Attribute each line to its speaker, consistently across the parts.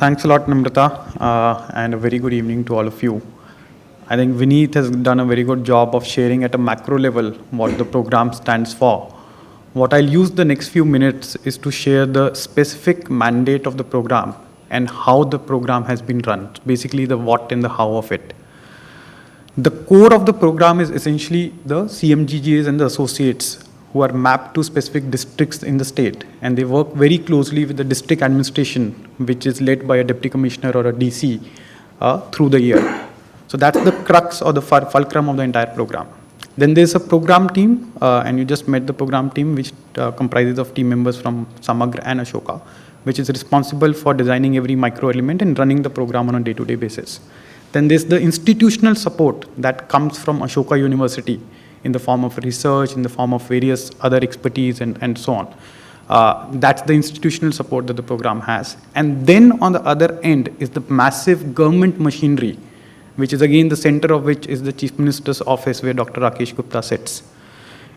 Speaker 1: Thanks a lot, Namrata, and a very good evening to all of you. I think Vineet has done a very good job of sharing at a macro level what the program stands for. What I'll use the next few minutes is to share the specific mandate of the program and how the program has been run, basically the what and the how of it. The core of the program is essentially the CMGGAs and the associates who are mapped to specific districts in the state, and they work very closely with the district administration, which is led by a deputy commissioner or a DC through the year. So that's the crux or the fulcrum of the entire program. Then there's a program team, and you just met the program team, which comprises of team members from Samagra and Ashoka, which is responsible for designing every micro element and running the program on a day-to-day basis. Then there's the institutional support that comes from Ashoka University in the form of research, in the form of various other expertise and so on. That's the institutional support that the program has. And then on the other end is the massive government machinery, which is again the center of which is the Chief Minister's office where Dr. Rakesh Gupta sits.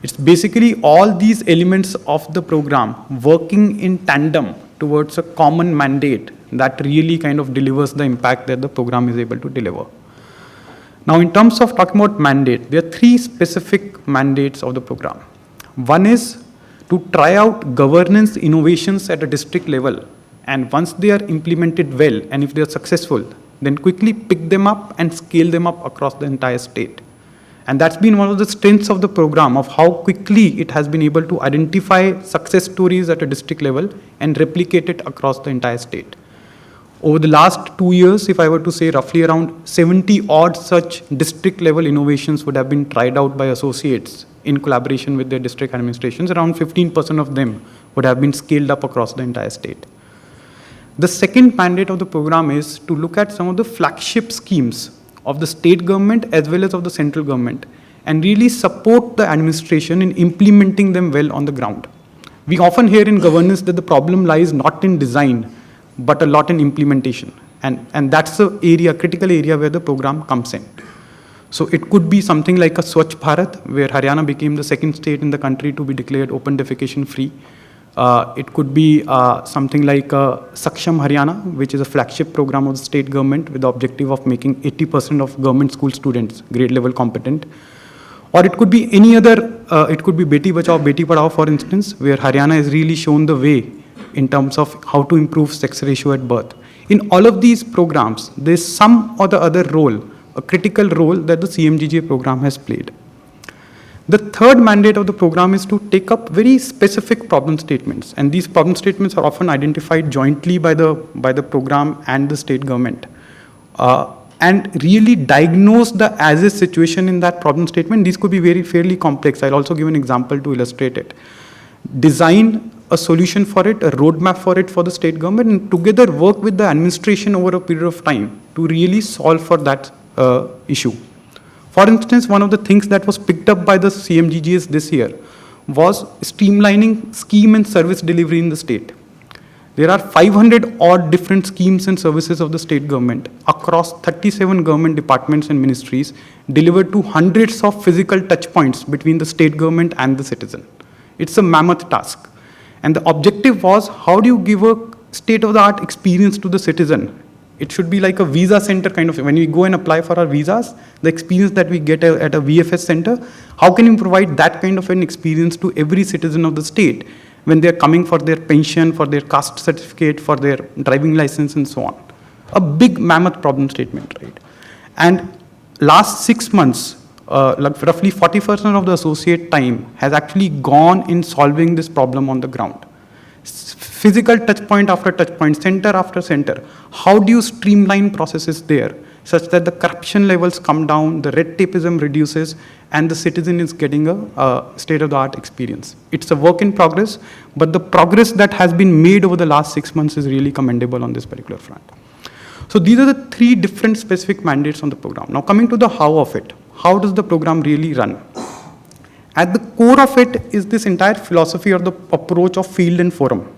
Speaker 1: It's basically all these elements of the program working in tandem towards a common mandate that really kind of delivers the impact that the program is able to deliver. Now, in terms of talking about mandate, there are three specific mandates of the program. One is to try out governance innovations at a district level, and once they are implemented well, and if they are successful, then quickly pick them up and scale them up across the entire state. And that's been one of the strengths of the program, of how quickly it has been able to identify success stories at a district level and replicate it across the entire state. Over the last 2 years, if I were to say, roughly around 70 odd such district level innovations would have been tried out by associates in collaboration with their district administrations. Around 15% of them would have been scaled up across the entire state. The second mandate of the program is to look at some of the flagship schemes of the state government as well as of the central government and really support the administration in implementing them well on the ground. We often hear in governance that the problem lies not in design, but a lot in implementation. And that's the area, critical area where the program comes in. So it could be something like a Swachh Bharat, where Haryana became the second state in the country to be declared open defecation free. It could be something like Saksham Haryana, which is a flagship program of the state government with the objective of making 80% of government school students grade level competent. Or it could be any other, it could be Beti Bachao, Beti Padhao, for instance, where Haryana has really shown the way in terms of how to improve sex ratio at birth. In all of these programs, there's some or the other role, a critical role that the CMGGA program has played. The third mandate of the program is to take up very specific problem statements, and these problem statements are often identified jointly by the program and the state government, and really diagnose the as-is situation in that problem statement. These could be fairly complex. I'll also give an example to illustrate it. Design a solution for it, a roadmap for it for the state government, and together work with the administration over a period of time to really solve for that issue. For instance, one of the things that was picked up by the CMGGs this year was streamlining scheme and service delivery in the state. There are 500 odd different schemes and services of the state government across 37 government departments and ministries, delivered to hundreds of physical touch points between the state government and the citizen. It's a mammoth task. And the objective was, how do you give a state-of-the-art experience to the citizen? It should be like a visa center kind of, when we go and apply for our visas, the experience that we get at a VFS center, how can you provide that kind of an experience to every citizen of the state when they're coming for their pension, for their caste certificate, for their driving license, and so on? A big mammoth problem statement, right? And last 6 months, like roughly 40% of the associate time has actually gone in solving this problem on the ground. Physical touch point after touch point, center after center. How do you streamline processes there such that the corruption levels come down, the red tapeism reduces, and the citizen is getting a state-of-the-art experience? It's a work in progress, but the progress that has been made over the last 6 months is really commendable on this particular front. So these are the three different specific mandates on the program. Now coming to the how of it. How does the program really run? At the core of it is this entire philosophy or the approach of field and forum.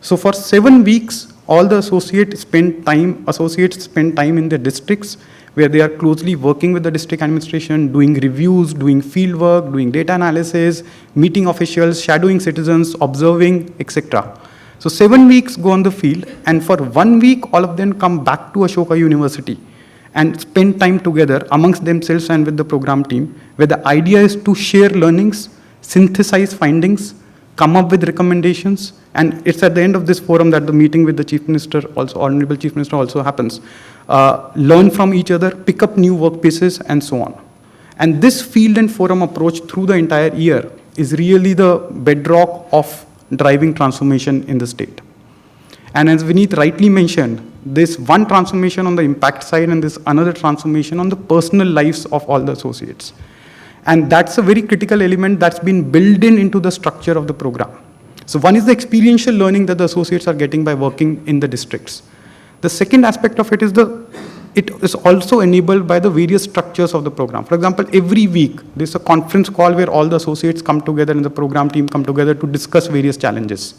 Speaker 1: So for 7 weeks, all the associates spend time in their districts, where they are closely working with the district administration, doing reviews, doing field work, doing data analysis, meeting officials, shadowing citizens, observing, etc. So So 7 weeks go on the field, and for 1 week, all of them come back to Ashoka University and spend time together amongst themselves and with the program team, where the idea is to share learnings, synthesize findings, come up with recommendations, and it's at the end of this forum that the meeting with the Chief Minister, also Honorable Chief Minister, also happens. Learn from each other, pick up new work pieces, and so on. And this field and forum approach through the entire year is really the bedrock of driving transformation in the state. And as Vineet rightly mentioned, this one transformation on the impact side and this another transformation on the personal lives of all the associates. And that's a very critical element that's been built into the structure of the program. So one is the experiential learning that the associates are getting by working in the districts. The second aspect of it is it is also enabled by the various structures of the program. For example, every week, there's a conference call where all the associates come together and the program team come together to discuss various challenges.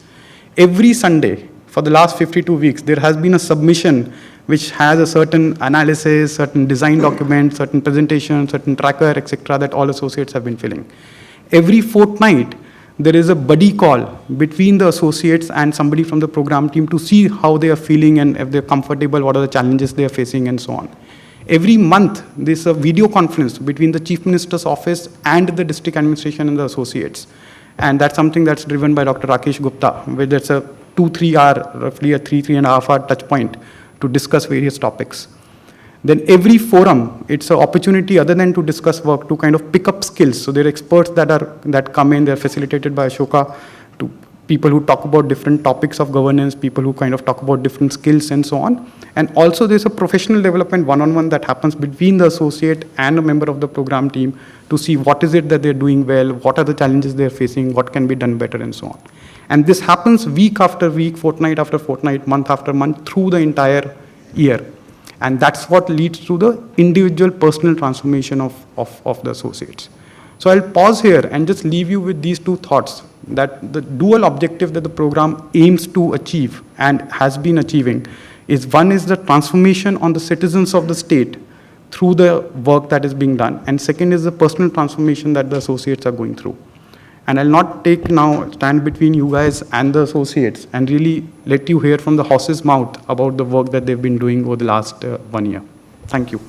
Speaker 1: Every Sunday, for the last 52 weeks, there has been a submission which has a certain analysis, certain design document, certain presentation, certain tracker, etc., that all associates have been filling. Every fortnight, there is a buddy call between the associates and somebody from the program team to see how they are feeling and if they're comfortable, what are the challenges they are facing, and so on. Every month, there's a video conference between the Chief Minister's office and the district administration and the associates. And that's something that's driven by Dr. Rakesh Gupta, where there's a 2-3 hour, roughly a 3.5 hour touch point to discuss various topics. Then every forum, it's an opportunity other than to discuss work to kind of pick up skills. So there are experts that come in, they're facilitated by Ashoka, to people who talk about different topics of governance, people who kind of talk about different skills and so on. And also there's a professional development one-on-one that happens between the associate and a member of the program team to see what is it that they're doing well, what are the challenges they're facing, what can be done better, and so on. And this happens week after week, fortnight after fortnight, month after month, through the entire year. And that's what leads to the individual personal transformation of the associates. So I'll pause here and just leave you with these two thoughts, that the dual objective that the program aims to achieve and has been achieving is, one is the transformation on the citizens of the state through the work that is being done, and second is the personal transformation that the associates are going through. And I'll not stand between you guys and the associates and really let you hear from the horse's mouth about the work that they've been doing over the last 1 year. Thank you.